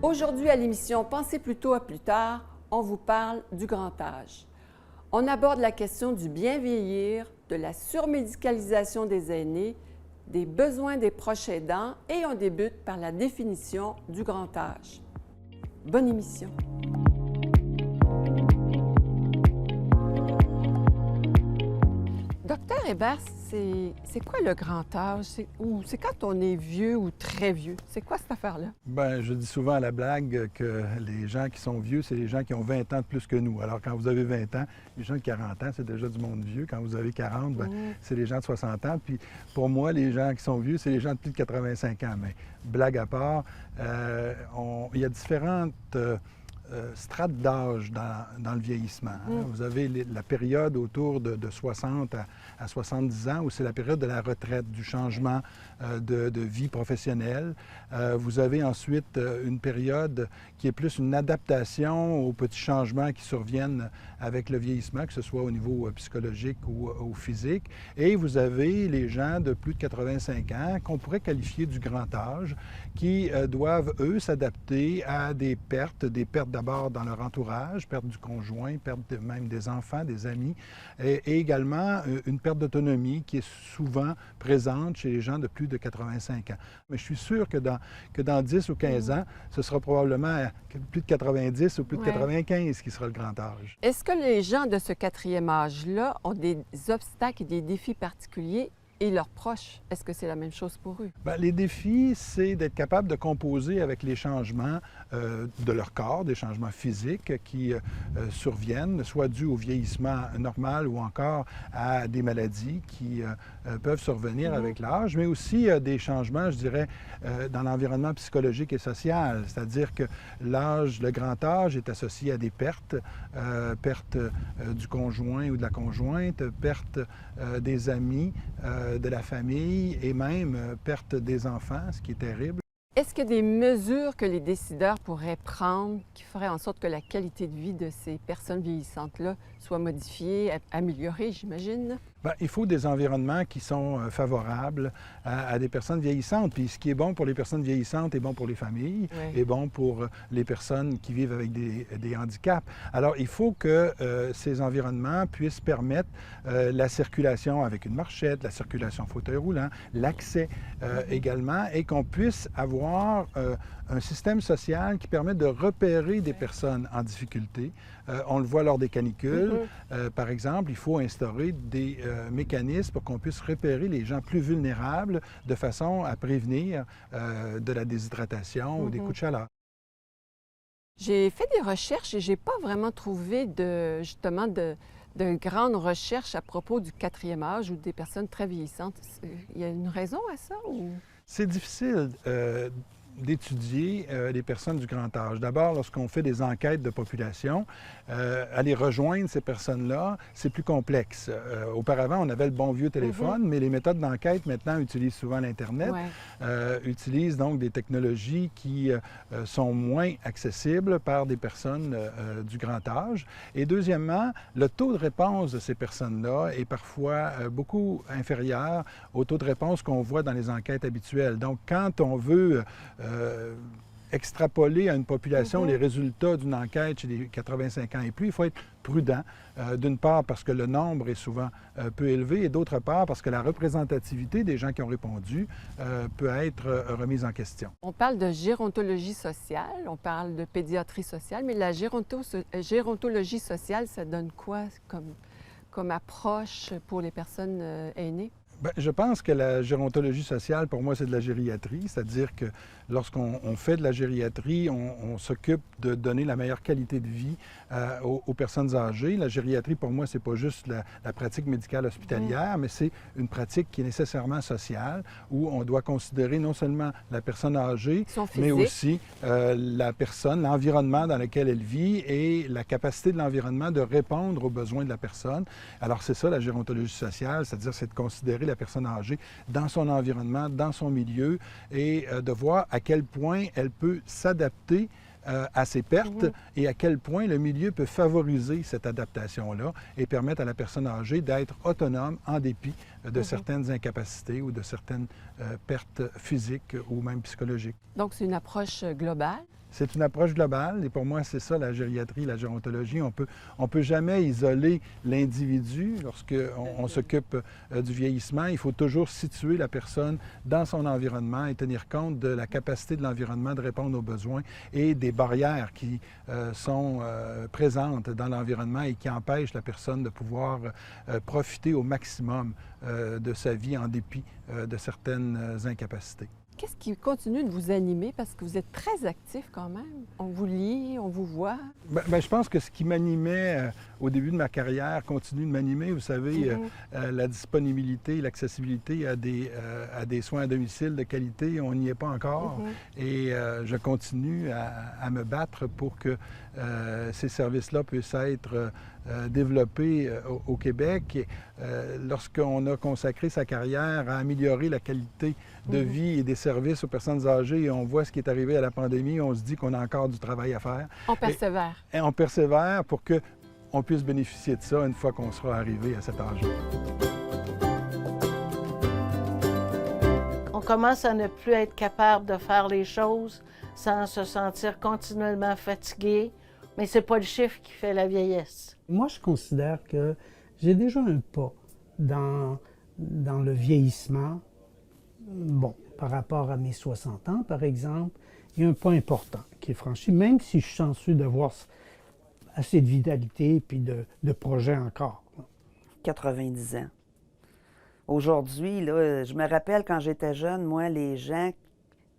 Aujourd'hui, à l'émission Pensez plutôt à plus tard, on vous parle du grand âge. On aborde la question du bien vieillir, de la surmédicalisation des aînés, des besoins des proches aidants et on débute par la définition du grand âge. Bonne émission! Docteur Hébert, c'est quoi le grand âge? C'est quand on est vieux ou très vieux? C'est quoi cette affaire-là? Bien, je dis souvent à la blague que les gens qui sont vieux, c'est les gens qui ont 20 ans de plus que nous. Alors, quand vous avez 20 ans, les gens de 40 ans, c'est déjà du monde vieux. Quand vous avez 40, bien, c'est les gens de 60 ans. Puis, pour moi, les gens qui sont vieux, c'est les gens de plus de 85 ans. Mais, blague à part, il y a différentes strates d'âge dans le vieillissement. Vous avez la période autour de 60 à 70 ans, où c'est la période de la retraite, du changement de vie professionnelle. Vous avez ensuite une période qui est plus une adaptation aux petits changements qui surviennent avec le vieillissement, que ce soit au niveau psychologique ou physique. Et vous avez les gens de plus de 85 ans qu'on pourrait qualifier du grand âge, qui doivent, eux, s'adapter à des pertes d'abord dans leur entourage, perte du conjoint, perte même des enfants, des amis, et également une perte d'autonomie qui est souvent présente chez les gens de plus de 85 ans. Mais je suis sûr que dans 10 ou 15 ans, ce sera probablement plus de 90 ou plus de 95 qui sera le grand âge. Est-ce que les gens de ce quatrième âge-là ont des obstacles et des défis particuliers? Et leurs proches, est-ce que c'est la même chose pour eux? Bien, les défis, c'est d'être capable de composer avec les changements de leur corps, des changements physiques qui surviennent, soit dus au vieillissement normal ou encore à des maladies qui peuvent survenir avec l'âge, mais aussi des changements, je dirais, dans l'environnement psychologique et social. C'est-à-dire que l'âge, le grand âge est associé à des pertes, perte du conjoint ou de la conjointe, perte des amis, de la famille et même perte des enfants, ce qui est terrible. Est-ce qu'il y a des mesures que les décideurs pourraient prendre qui feraient en sorte que la qualité de vie de ces personnes vieillissantes-là soit modifiée, améliorée, j'imagine? Bien, il faut des environnements qui sont favorables à des personnes vieillissantes. Puis ce qui est bon pour les personnes vieillissantes est bon pour les familles, est bon pour les personnes qui vivent avec des handicaps. Alors, il faut que ces environnements puissent permettre la circulation avec une marchette, la circulation en fauteuil roulant, l'accès également, et qu'on puisse avoir un système social qui permet de repérer des personnes en difficulté. On le voit lors des canicules. Par exemple, il faut instaurer des mécanismes pour qu'on puisse repérer les gens plus vulnérables de façon à prévenir de la déshydratation ou des coups de chaleur. J'ai fait des recherches et j'ai pas vraiment trouvé de grandes recherches à propos du quatrième âge ou des personnes très vieillissantes. Il y a une raison à ça? Ou... C'est difficile d'étudier les personnes du grand âge. D'abord, lorsqu'on fait des enquêtes de population, aller rejoindre ces personnes-là, c'est plus complexe. Auparavant, on avait le bon vieux téléphone, mais les méthodes d'enquête maintenant utilisent souvent l'Internet, utilisent donc des technologies qui sont moins accessibles par des personnes du grand âge. Et deuxièmement, le taux de réponse de ces personnes-là est parfois beaucoup inférieur au taux de réponse qu'on voit dans les enquêtes habituelles. Donc, quand on veut extrapoler à une population les résultats d'une enquête chez les 85 ans et plus, il faut être prudent, d'une part parce que le nombre est souvent peu élevé et d'autre part parce que la représentativité des gens qui ont répondu peut être remise en question. On parle de gérontologie sociale, on parle de pédiatrie sociale, mais la gérontologie sociale, ça donne quoi comme approche pour les personnes aînées? Bien, je pense que la gérontologie sociale, pour moi, c'est de la gériatrie, c'est-à-dire que lorsqu'on fait de la gériatrie, on s'occupe de donner la meilleure qualité de vie aux personnes âgées. La gériatrie, pour moi, c'est pas juste la pratique médicale hospitalière, mais c'est une pratique qui est nécessairement sociale, où on doit considérer non seulement la personne âgée, mais aussi la personne, l'environnement dans lequel elle vit et la capacité de l'environnement de répondre aux besoins de la personne. Alors, c'est ça, la gérontologie sociale, c'est-à-dire c'est de considérer la personne âgée dans son environnement, dans son milieu et de voir à quel point elle peut s'adapter à ses pertes et à quel point le milieu peut favoriser cette adaptation-là et permettre à la personne âgée d'être autonome en dépit de certaines incapacités ou de certaines pertes physiques ou même psychologiques. Donc, c'est une approche globale? C'est une approche globale et pour moi, c'est ça la gériatrie, la gérontologie. On peut jamais isoler l'individu lorsqu'on s'occupe du vieillissement. Il faut toujours situer la personne dans son environnement et tenir compte de la capacité de l'environnement de répondre aux besoins et des barrières qui sont présentes dans l'environnement et qui empêchent la personne de pouvoir profiter au maximum de sa vie en dépit de certaines incapacités. Qu'est-ce qui continue de vous animer? Parce que vous êtes très actif quand même. On vous lit, on vous voit. Je pense que ce qui m'animait au début de ma carrière continue de m'animer. Vous savez, la disponibilité, l'accessibilité à des soins à domicile de qualité, on n'y est pas encore. Et je continue à me battre pour que ces services-là puissent être développés au Québec. Et, lorsqu'on a consacré sa carrière à améliorer la qualité de vie et des services aux personnes âgées et on voit ce qui est arrivé à la pandémie, on se dit qu'on a encore du travail à faire. On persévère. Et on persévère pour qu'on puisse bénéficier de ça une fois qu'on sera arrivé à cet âge-là. On commence à ne plus être capable de faire les choses sans se sentir continuellement fatigué, mais c'est pas le chiffre qui fait la vieillesse. Moi, je considère que j'ai déjà un pas dans le vieillissement. Bon, par rapport à mes 60 ans, par exemple, il y a un pas important qui est franchi, même si je suis chanceux d'avoir assez de vitalité et puis de projets encore. 90 ans. Aujourd'hui, là, je me rappelle quand j'étais jeune, moi, les gens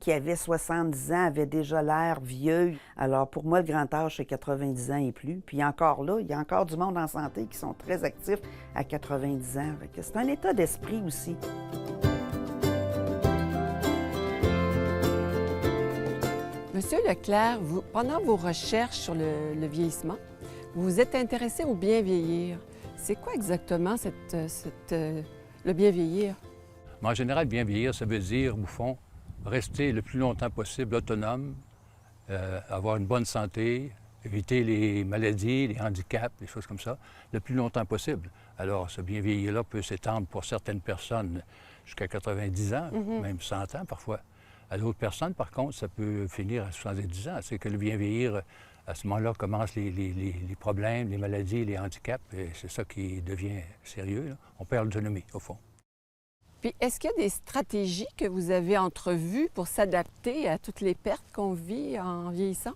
qui avaient 70 ans avaient déjà l'air vieux. Alors, pour moi, le grand âge, c'est 90 ans et plus. Puis encore là, il y a encore du monde en santé qui sont très actifs à 90 ans. C'est un état d'esprit aussi. Monsieur Leclerc, pendant vos recherches sur le vieillissement, vous vous êtes intéressé au bien vieillir. C'est quoi exactement le bien vieillir? Mais en général, bien vieillir, ça veut dire, au fond, rester le plus longtemps possible autonome, avoir une bonne santé, éviter les maladies, les handicaps, des choses comme ça, le plus longtemps possible. Alors, ce bien vieillir-là peut s'étendre pour certaines personnes jusqu'à 90 ans, même 100 ans parfois. À d'autres personnes, par contre, ça peut finir à 70 ans. C'est que le bien vieillir, à ce moment-là, commencent les problèmes, les maladies, les handicaps, et c'est ça qui devient sérieux, là. On perd l'autonomie, au fond. Puis, est-ce qu'il y a des stratégies que vous avez entrevues pour s'adapter à toutes les pertes qu'on vit en vieillissant?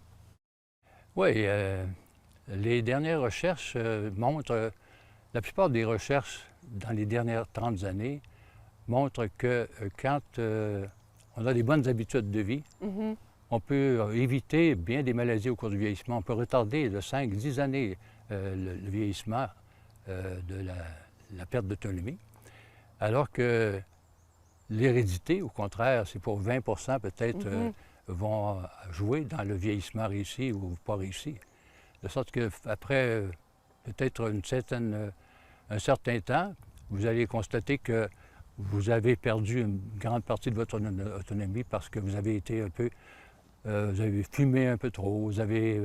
Oui, les dernières recherches montrent, la plupart des recherches dans les dernières 30 années montrent que quand on a des bonnes habitudes de vie, on peut éviter bien des maladies au cours du vieillissement. On peut retarder de 5-10 années le vieillissement de la perte d'autonomie. Alors que l'hérédité, au contraire, c'est pour 20 peut-être vont jouer dans le vieillissement réussi ou pas réussi. De sorte qu'après peut-être un certain temps, vous allez constater que vous avez perdu une grande partie de votre autonomie parce que vous avez été un peu... vous avez fumé un peu trop, vous avez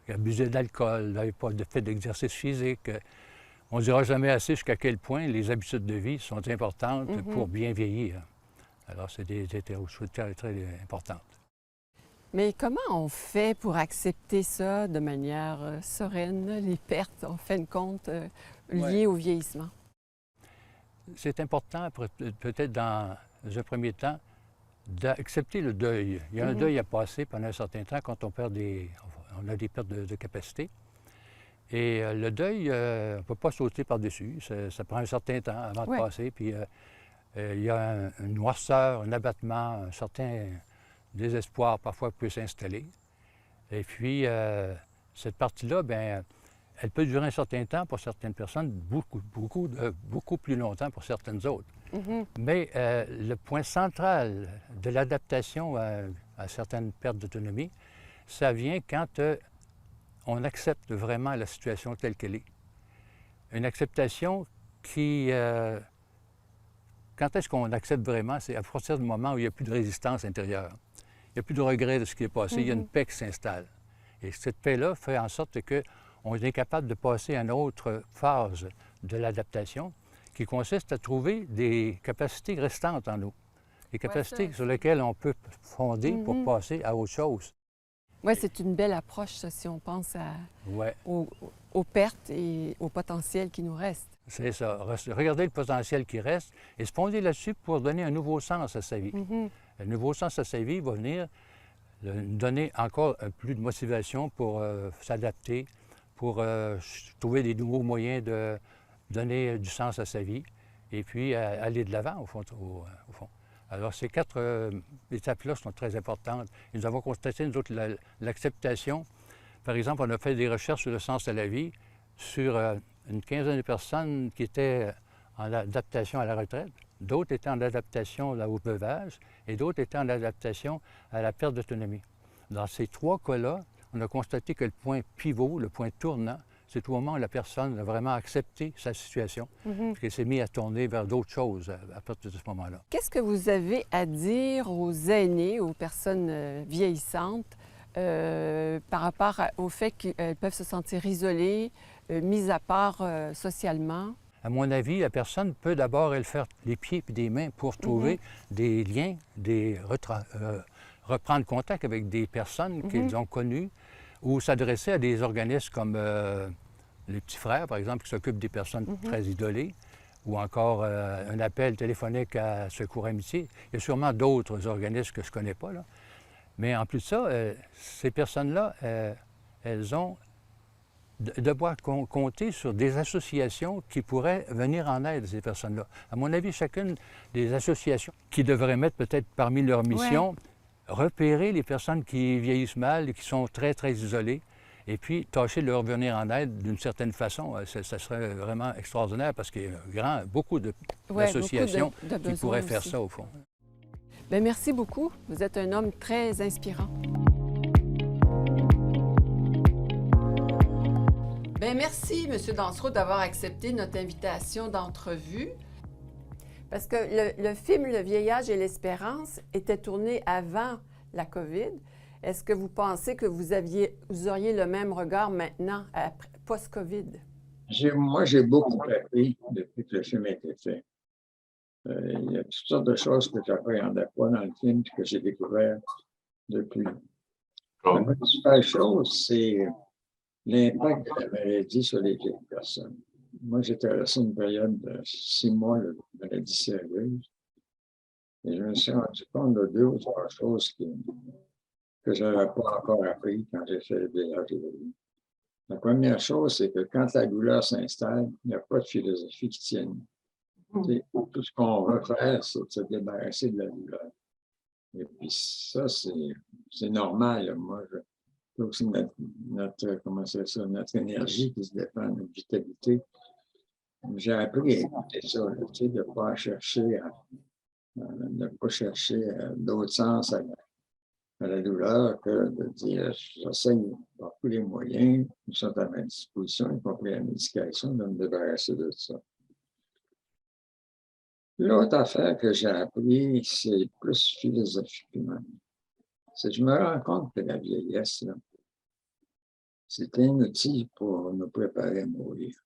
abusé d'alcool, vous n'avez pas fait d'exercice physique. On ne dira jamais assez jusqu'à quel point les habitudes de vie sont importantes pour bien vieillir. Alors, c'est des choses très, très importantes. Mais comment on fait pour accepter ça de manière sereine, les pertes, en fin de compte, liées au vieillissement? C'est important, peut-être dans un premier temps, d'accepter le deuil. Il y a un deuil à passer pendant un certain temps quand on a des pertes de capacité. Et le deuil, on ne peut pas sauter par-dessus. Ça prend un certain temps avant de passer. Puis il y a une noirceur, un abattement, un certain désespoir parfois peut s'installer. Et puis, cette partie-là, bien, elle peut durer un certain temps pour certaines personnes, beaucoup plus longtemps pour certaines autres. Mais le point central de l'adaptation à certaines pertes d'autonomie, ça vient quand on accepte vraiment la situation telle qu'elle est. Une acceptation qui... quand est-ce qu'on accepte vraiment? C'est à partir du moment où il n'y a plus de résistance intérieure. Il n'y a plus de regret de ce qui est passé. Il y a une paix qui s'installe. Et cette paix-là fait en sorte qu'on est capable de passer à une autre phase de l'adaptation qui consiste à trouver des capacités restantes en nous. Des capacités sur lesquelles on peut fonder pour passer à autre chose. Oui, c'est une belle approche, ça, si on pense Ouais, aux pertes et au potentiel qui nous reste. c'est ça. Regardez le potentiel qui reste et se fonder là-dessus pour donner un nouveau sens à sa vie. Un nouveau sens à sa vie va venir nous donner encore plus de motivation pour s'adapter, pour trouver des nouveaux moyens de donner du sens à sa vie et puis aller de l'avant, au fond. Alors, ces 4 étapes-là sont très importantes. Et nous avons constaté, nous autres, l'acceptation. Par exemple, on a fait des recherches sur le sens de la vie sur une quinzaine de personnes qui étaient en adaptation à la retraite, d'autres étaient en adaptation au veuvage et d'autres étaient en adaptation à la perte d'autonomie. Dans ces 3 cas-là, on a constaté que le point pivot, le point tournant, c'est au moment où la personne a vraiment accepté sa situation, qu'elle s'est mise à tourner vers d'autres choses à partir de ce moment-là. Qu'est-ce que vous avez à dire aux aînés, aux personnes vieillissantes, par rapport au fait qu'elles peuvent se sentir isolées, mises à part socialement? À mon avis, la personne peut d'abord, elle, faire les pieds et des mains pour trouver des liens, reprendre contact avec des personnes qu'ils ont connues ou s'adresser à des organismes comme les petits frères, par exemple, qui s'occupent des personnes très isolées, ou encore un appel téléphonique à Secours Amitié. Il y a sûrement d'autres organismes que je ne connais pas, là. Mais en plus de ça, ces personnes-là, elles ont devoir compter sur des associations qui pourraient venir en aide à ces personnes-là. À mon avis, chacune des associations qui devraient mettre peut-être parmi leurs missions, repérer les personnes qui vieillissent mal et qui sont très, très isolées, et puis tâcher de leur venir en aide d'une certaine façon. Ça serait vraiment extraordinaire parce qu'il y a beaucoup d'associations qui pourraient faire ça, au fond. Bien, merci beaucoup. Vous êtes un homme très inspirant. Bien, merci, M. Dansereau, d'avoir accepté notre invitation d'entrevue. Parce que le film Le vieillage et l'espérance était tourné avant la COVID. Est-ce que vous pensez que vous auriez le même regard maintenant, post-COVID? Moi, j'ai beaucoup appris depuis que le film a été fait. Il y a toutes sortes de choses que je n'appréhendais pas dans le film et que j'ai découvert depuis. La principale chose, c'est l'impact de la maladie sur les vieilles personnes. Moi, j'ai traversé une période de 6 mois de maladie sérieuse et je me suis rendu compte de 2 ou 3 choses que je n'avais pas encore appris quand j'ai fait le vieillage et la vie. La première chose, c'est que quand la douleur s'installe, il n'y a pas de philosophie qui tienne. Tout ce qu'on veut faire, c'est de se débarrasser de la douleur. Et puis ça, c'est normal. Là. Moi, c'est aussi notre énergie qui se dépend, notre vitalité. J'ai appris à écouter ça, là, de ne pas chercher d'autres sens à la douleur que de dire j'essaie par tous les moyens qui sont à ma disposition, y compris la médication, de me débarrasser de ça. L'autre affaire que j'ai appris, c'est plus philosophiquement. Je me rends compte que la vieillesse, c'est un outil pour nous préparer à mourir.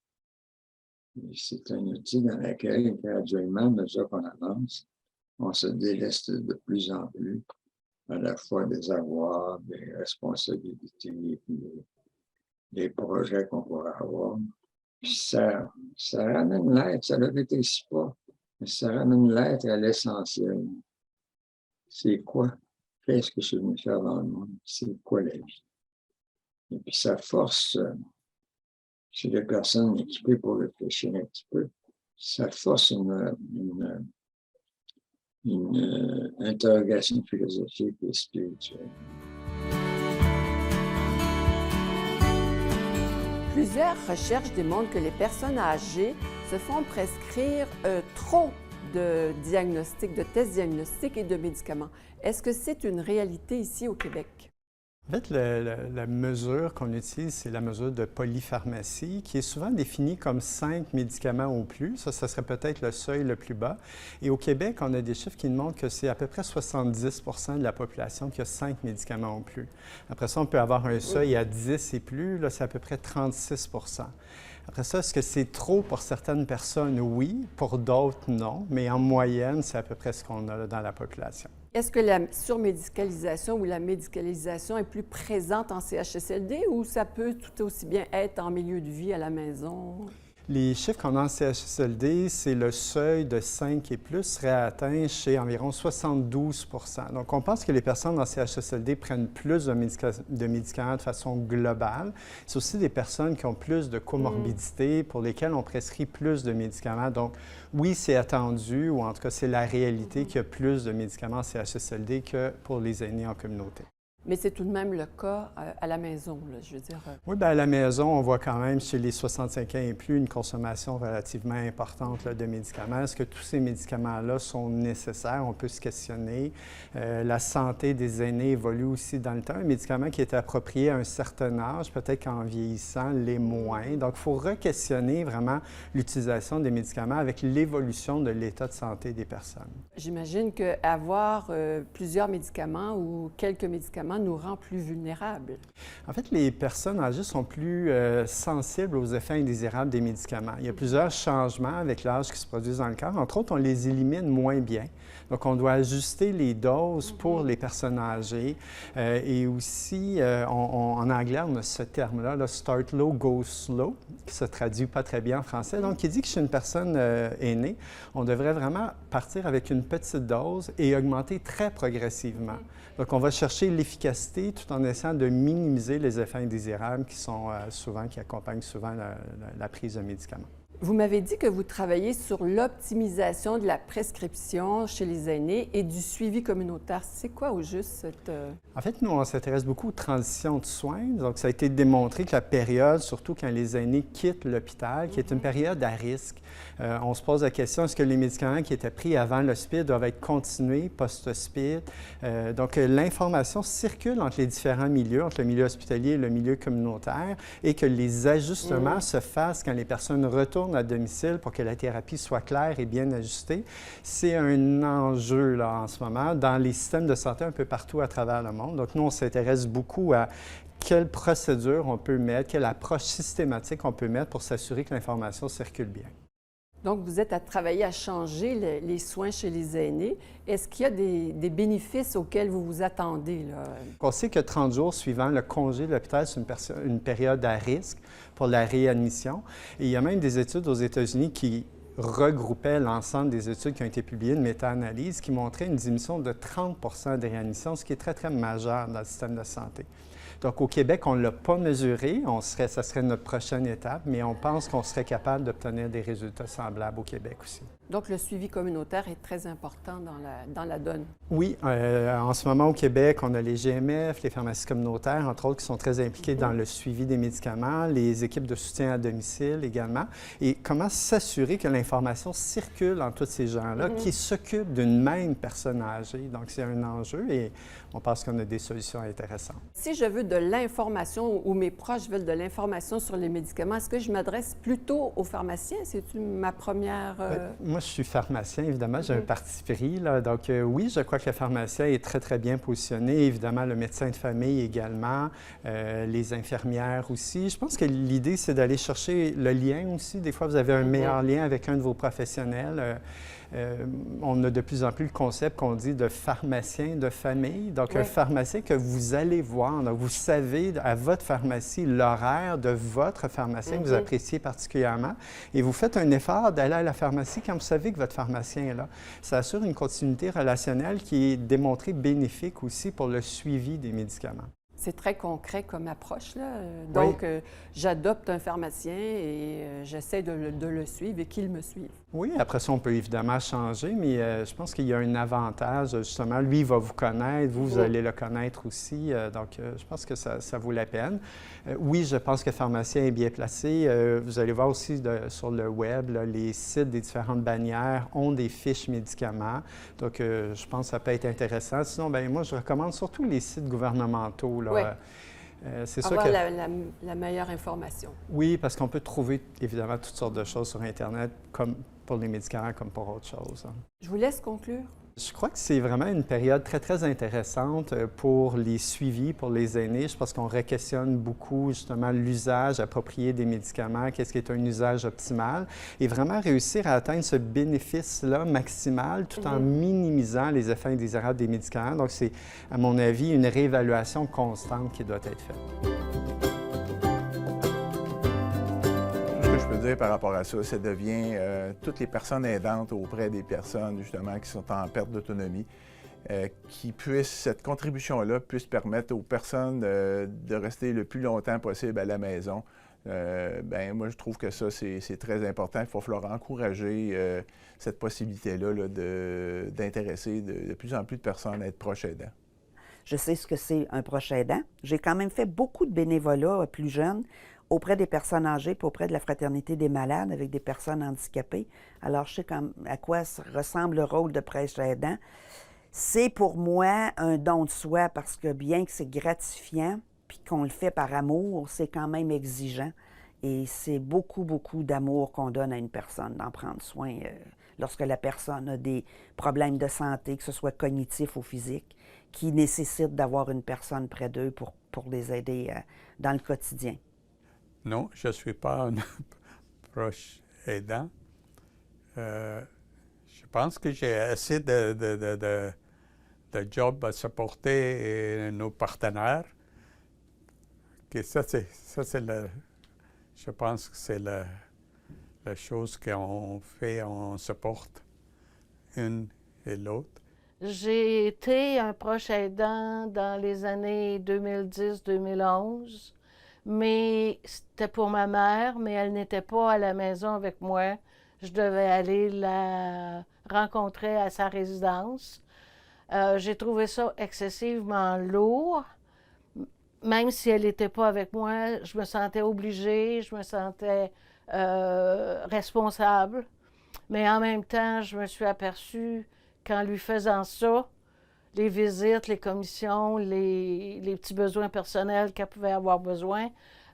C'est un outil dans lequel, graduellement, à mesure qu'on avance, on se déleste de plus en plus, à la fois des avoirs, des responsabilités, des projets qu'on pourrait avoir. Puis ça ramène l'être, ça ne le rétrécit pas, mais ça ramène l'être à l'essentiel. C'est quoi? Qu'est-ce que je suis venu faire dans le monde? C'est quoi la vie? Et puis ça force, chez les personnes équipées pour réfléchir un petit peu, ça force une interrogation philosophique et spirituelle. Plusieurs recherches démontrent que les personnes âgées se font prescrire trop de diagnostics, de tests diagnostiques et de médicaments. Est-ce que c'est une réalité ici au Québec? En fait, la mesure qu'on utilise, c'est la mesure de polypharmacie, qui est souvent définie comme 5 médicaments ou plus. Ça serait peut-être le seuil le plus bas. Et au Québec, on a des chiffres qui nous montrent que c'est à peu près 70 % de la population qui a 5 médicaments ou plus. Après ça, on peut avoir un seuil à 10 et plus. Là, c'est à peu près 36 %. Après ça, est-ce que c'est trop pour certaines personnes? Oui. Pour d'autres, non. Mais en moyenne, c'est à peu près ce qu'on a là dans la population. Est-ce que la surmédicalisation ou la médicalisation est plus présente en CHSLD ou ça peut tout aussi bien être en milieu de vie à la maison? Les chiffres qu'on a en CHSLD, c'est le seuil de 5 et plus serait atteint chez environ 72 %. Donc, on pense que les personnes en CHSLD prennent plus de médicaments de façon globale. C'est aussi des personnes qui ont plus de comorbidités pour lesquelles on prescrit plus de médicaments. Donc, oui, c'est attendu, ou en tout cas, c'est la réalité qu'il y a plus de médicaments en CHSLD que pour les aînés en communauté. Mais c'est tout de même le cas à la maison, là, je veux dire. Oui, bien, à la maison, on voit quand même chez les 65 ans et plus une consommation relativement importante là, de médicaments. Est-ce que tous ces médicaments-là sont nécessaires? On peut se questionner. La santé des aînés évolue aussi dans le temps. Un médicament qui est approprié à un certain âge, peut-être qu'en vieillissant, l'est moins. Donc, il faut re-questionner vraiment l'utilisation des médicaments avec l'évolution de l'état de santé des personnes. J'imagine qu'avoir plusieurs médicaments ou quelques médicaments nous rend plus vulnérables. En fait, les personnes âgées sont plus sensibles aux effets indésirables des médicaments. Il y a plusieurs changements avec l'âge qui se produisent dans le corps. Entre autres, on les élimine moins bien. Donc, on doit ajuster les doses pour les personnes âgées. Et aussi, en anglais, on a ce terme-là, le start low, go slow, qui se traduit pas très bien en français. Donc, qui dit que chez une personne aînée, on devrait vraiment partir avec une petite dose et augmenter très progressivement. Donc, on va chercher l'efficacité tout en essayant de minimiser les effets indésirables qui accompagnent souvent la prise de médicaments. Vous m'avez dit que vous travaillez sur l'optimisation de la prescription chez les aînés et du suivi communautaire. C'est quoi au juste cette... En fait, nous, on s'intéresse beaucoup aux transitions de soins. Donc, ça a été démontré que la période, surtout quand les aînés quittent l'hôpital, qui est une période à risque, on se pose la question, est-ce que les médicaments qui étaient pris avant l'hospice doivent être continués post-hospice? Donc, l'information circule entre les différents milieux, entre le milieu hospitalier et le milieu communautaire, et que les ajustements se fassent quand les personnes retournent à domicile pour que la thérapie soit claire et bien ajustée. C'est un enjeu là, en ce moment dans les systèmes de santé un peu partout à travers le monde. Donc, nous, on s'intéresse beaucoup à quelle procédure on peut mettre, quelle approche systématique on peut mettre pour s'assurer que l'information circule bien. Donc, vous êtes à travailler à changer les soins chez les aînés. Est-ce qu'il y a des bénéfices auxquels vous vous attendez, là? On sait que 30 jours suivant le congé de l'hôpital, c'est une période à risque pour la réadmission. Et il y a même des études aux États-Unis qui regroupaient l'ensemble des études qui ont été publiées, une méta-analyse, qui montrait une diminution de 30 % de réadmission, ce qui est très, très majeur dans le système de santé. Donc, au Québec, on ne l'a pas mesuré. Ça serait notre prochaine étape, mais on pense qu'on serait capable d'obtenir des résultats semblables au Québec aussi. Donc, le suivi communautaire est très important dans la donne. Oui. En ce moment, au Québec, on a les GMF, les pharmacies communautaires, entre autres, qui sont très impliquées dans le suivi des médicaments, les équipes de soutien à domicile également. Et comment s'assurer que l'information circule entre tous ces gens-là qui s'occupent d'une même personne âgée. Donc, c'est un enjeu et on pense qu'on a des solutions intéressantes. Si je veux de l'information ou mes proches veulent de l'information sur les médicaments, est-ce que je m'adresse plutôt aux pharmaciens? C'est ma première... Moi, je suis pharmacien, évidemment. J'ai un parti pris, là. Donc, oui, je crois que le pharmacien est très, très bien positionné. Évidemment, le médecin de famille également, les infirmières aussi. Je pense que l'idée, c'est d'aller chercher le lien aussi. Des fois, vous avez un meilleur lien avec un de vos professionnels. On a de plus en plus le concept qu'on dit de pharmacien de famille. Donc, un pharmacien que vous allez voir. Donc, vous savez à votre pharmacie l'horaire de votre pharmacien que vous appréciez particulièrement. Et vous faites un effort d'aller à la pharmacie quand vous savez que votre pharmacien est là. Ça assure une continuité relationnelle qui est démontrée bénéfique aussi pour le suivi des médicaments. C'est très concret comme approche, là. Donc, j'adopte un pharmacien et j'essaie de le suivre et qu'il me suive. Oui, après ça, on peut évidemment changer, mais je pense qu'il y a un avantage, justement. Lui, il va vous connaître, vous allez le connaître aussi. Donc, je pense que ça vaut la peine. Oui, je pense que le pharmacien est bien placé. Vous allez voir aussi sur le web, là, les sites des différentes bannières ont des fiches médicaments. Donc, je pense que ça peut être intéressant. Sinon, bien, moi, je recommande surtout les sites gouvernementaux, là. Oui. C'est sûr avoir que... la meilleure information. Oui, parce qu'on peut trouver évidemment toutes sortes de choses sur Internet, comme pour les médicaments, comme pour autre chose. Je vous laisse conclure. Je crois que c'est vraiment une période très, très intéressante pour les suivis, pour les aînés. Je pense qu'on re-questionne beaucoup justement l'usage approprié des médicaments, qu'est-ce qui est un usage optimal, et vraiment réussir à atteindre ce bénéfice-là maximal tout en minimisant les effets indésirables des médicaments. Donc c'est, à mon avis, une réévaluation constante qui doit être faite. Je peux dire par rapport à ça, ça devient toutes les personnes aidantes auprès des personnes justement qui sont en perte d'autonomie, qui puissent, cette contribution-là puisse permettre aux personnes de rester le plus longtemps possible à la maison. Moi, je trouve que ça, c'est très important. Il va falloir encourager cette possibilité-là d'intéresser de plus en plus de personnes à être proches aidants. Je sais ce que c'est un proche aidant. J'ai quand même fait beaucoup de bénévolat plus jeune auprès des personnes âgées puis auprès de la Fraternité des malades avec des personnes handicapées. Alors, je sais à quoi ressemble le rôle de proche aidant. C'est pour moi un don de soi parce que bien que c'est gratifiant puis qu'on le fait par amour, c'est quand même exigeant. Et c'est beaucoup, beaucoup d'amour qu'on donne à une personne, d'en prendre soin lorsque la personne a des problèmes de santé, que ce soit cognitif ou physique, qui nécessitent d'avoir une personne près d'eux pour les aider dans le quotidien. Non, je ne suis pas un proche aidant. Je pense que j'ai assez de jobs à supporter nos partenaires. Que je pense que c'est la chose qu'on fait, on supporte une et l'autre. J'ai été un proche aidant dans les années 2010-2011. Mais c'était pour ma mère, mais elle n'était pas à la maison avec moi. Je devais aller la rencontrer à sa résidence. J'ai trouvé ça excessivement lourd. Même si elle n'était pas avec moi, je me sentais obligée, je me sentais responsable. Mais en même temps, je me suis aperçue qu'en lui faisant ça, les visites, les commissions, les petits besoins personnels qu'elle pouvait avoir besoin,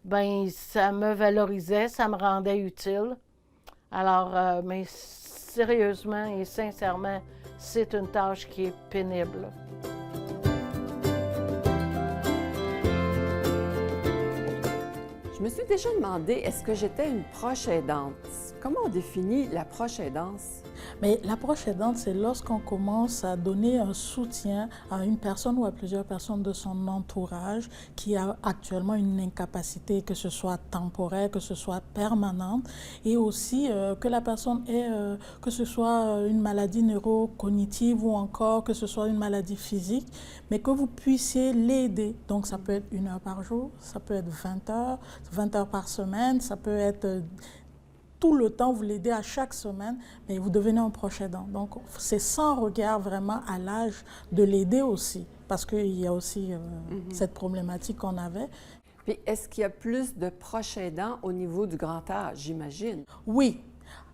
bien, ça me valorisait, ça me rendait utile. Alors, mais sérieusement et sincèrement, c'est une tâche qui est pénible. Je me suis déjà demandé, est-ce que j'étais une proche aidante? Comment on définit la proche aidance? Mais la proche aidante, c'est lorsqu'on commence à donner un soutien à une personne ou à plusieurs personnes de son entourage qui a actuellement une incapacité, que ce soit temporaire, que ce soit permanente, et aussi que la personne ait, que ce soit une maladie neurocognitive ou encore que ce soit une maladie physique, mais que vous puissiez l'aider. Donc ça peut être 1 heure par jour, ça peut être 20 heures par semaine, ça peut être tout le temps, vous l'aidez à chaque semaine, mais vous devenez un proche aidant. Donc, c'est sans regard vraiment à l'âge de l'aider aussi, parce qu'il y a aussi cette problématique qu'on avait. Puis, est-ce qu'il y a plus de proches aidants au niveau du grand âge, j'imagine? Oui.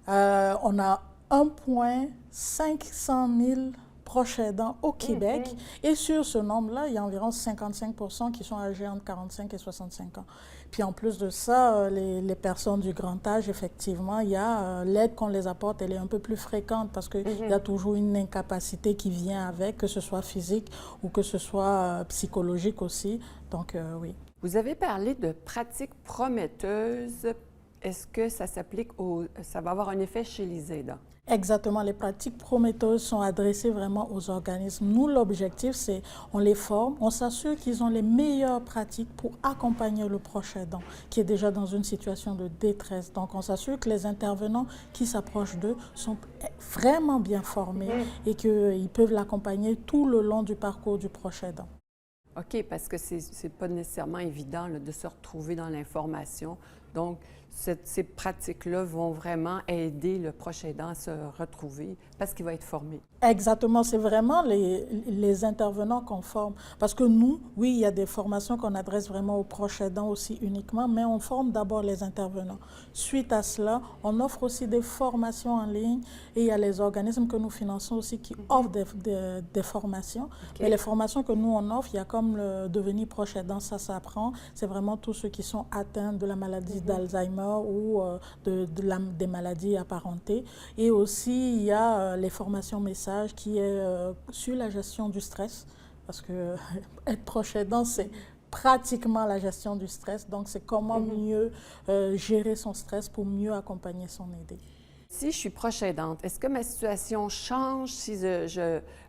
On a 1,5 million proches aidants au Québec. Et sur ce nombre-là, il y a environ 55% qui sont âgés entre 45 et 65 ans. Puis en plus de ça, les personnes du grand âge, effectivement, il y a l'aide qu'on les apporte, elle est un peu plus fréquente parce qu'il y a toujours une incapacité qui vient avec, que ce soit physique ou que ce soit psychologique aussi. Donc oui. Vous avez parlé de pratiques prometteuses. Est-ce que ça s'applique ça va avoir un effet chez les aidants? Exactement, les pratiques prometteuses sont adressées vraiment aux organismes. Nous, l'objectif, c'est on les forme, on s'assure qu'ils ont les meilleures pratiques pour accompagner le proche aidant qui est déjà dans une situation de détresse. Donc, on s'assure que les intervenants qui s'approchent d'eux sont vraiment bien formés et qu'ils peuvent l'accompagner tout le long du parcours du proche aidant. OK, parce que c'est pas nécessairement évident là, de se retrouver dans l'information. Donc, ces pratiques-là vont vraiment aider le proche aidant à se retrouver parce qu'il va être formé. Exactement, c'est vraiment les intervenants qu'on forme. Parce que nous, oui, il y a des formations qu'on adresse vraiment aux proches aidants aussi uniquement, mais on forme d'abord les intervenants. Suite à cela, on offre aussi des formations en ligne et il y a les organismes que nous finançons aussi qui offrent des formations. Okay. Mais les formations que nous, on offre, il y a comme le devenir proche aidant, ça s'apprend. C'est vraiment tous ceux qui sont atteints de la maladie d'Alzheimer ou des maladies apparentées. Et aussi, il y a les formations messages qui est sur la gestion du stress, parce que être proche aidant, c'est pratiquement la gestion du stress. Donc, c'est comment mieux gérer son stress pour mieux accompagner son aidé. Si je suis proche aidante, est-ce que ma situation change si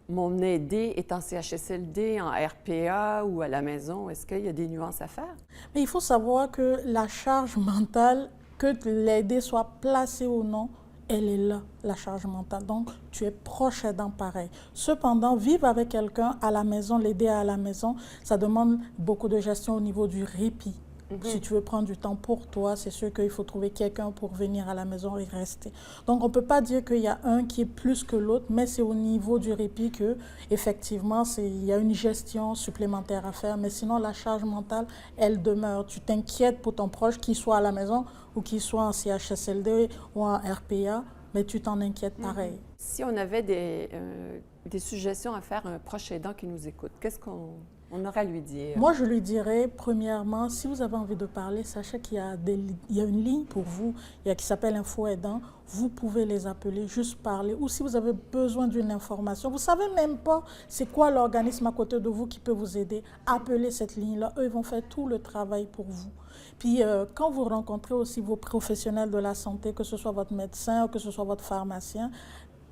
mon aidé est en CHSLD, en RPA ou à la maison? Est-ce qu'il y a des nuances à faire? Mais il faut savoir que la charge mentale, que l'aidé soit placé ou non, elle est là, la charge mentale. Donc, tu es proche aidant pareil. Cependant, vivre avec quelqu'un à la maison, l'aider à la maison, ça demande beaucoup de gestion au niveau du répit. Si tu veux prendre du temps pour toi, c'est sûr qu'il faut trouver quelqu'un pour venir à la maison et rester. Donc, on ne peut pas dire qu'il y a un qui est plus que l'autre, mais c'est au niveau du répit que, effectivement, il y a une gestion supplémentaire à faire. Mais sinon, la charge mentale, elle demeure. Tu t'inquiètes pour ton proche, qu'il soit à la maison ou qu'il soit en CHSLD ou en RPA, mais tu t'en inquiètes pareil. Si on avait des suggestions à faire à un proche aidant qui nous écoute, qu'est-ce qu'on aurait à lui dire? Moi, je lui dirais, premièrement, si vous avez envie de parler, sachez qu'il y a une ligne pour vous qui s'appelle Info Aidant. Vous pouvez les appeler, juste parler. Ou si vous avez besoin d'une information, vous ne savez même pas c'est quoi l'organisme à côté de vous qui peut vous aider, appelez cette ligne-là. Eux, ils vont faire tout le travail pour vous. Puis, quand vous rencontrez aussi vos professionnels de la santé, que ce soit votre médecin ou que ce soit votre pharmacien,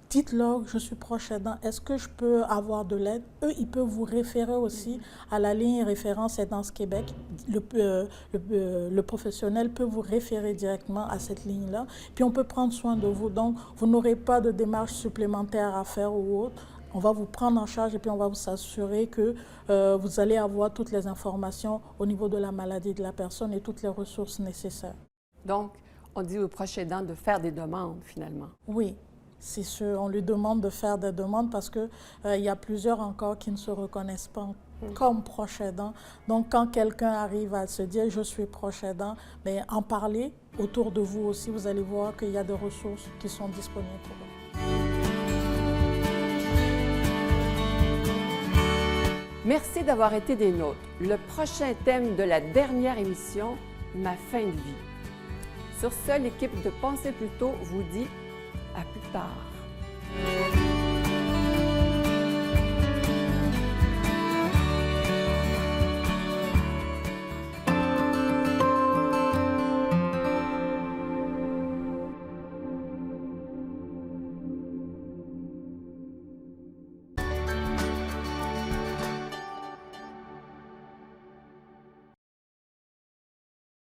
dites-leur, je suis proche aidant, est-ce que je peux avoir de l'aide? Eux, ils peuvent vous référer aussi à la ligne référence Aidance Québec. Le professionnel peut vous référer directement à cette ligne-là. Puis on peut prendre soin de vous. Donc, vous n'aurez pas de démarche supplémentaire à faire ou autre. On va vous prendre en charge et puis on va vous assurer que vous allez avoir toutes les informations au niveau de la maladie de la personne et toutes les ressources nécessaires. Donc, on dit au proche aidant de faire des demandes, finalement. Oui. C'est sûr, on lui demande de faire des demandes parce qu'il y a plusieurs encore qui ne se reconnaissent pas comme proche aidant. Donc, quand quelqu'un arrive à se dire « je suis proche aidant », mais en parler autour de vous aussi, vous allez voir qu'il y a des ressources qui sont disponibles pour eux. Merci d'avoir été des nôtres. Le prochain thème de la dernière émission, ma fin de vie. Sur ce, l'équipe de Pensez Plutôt vous dit à plus tard.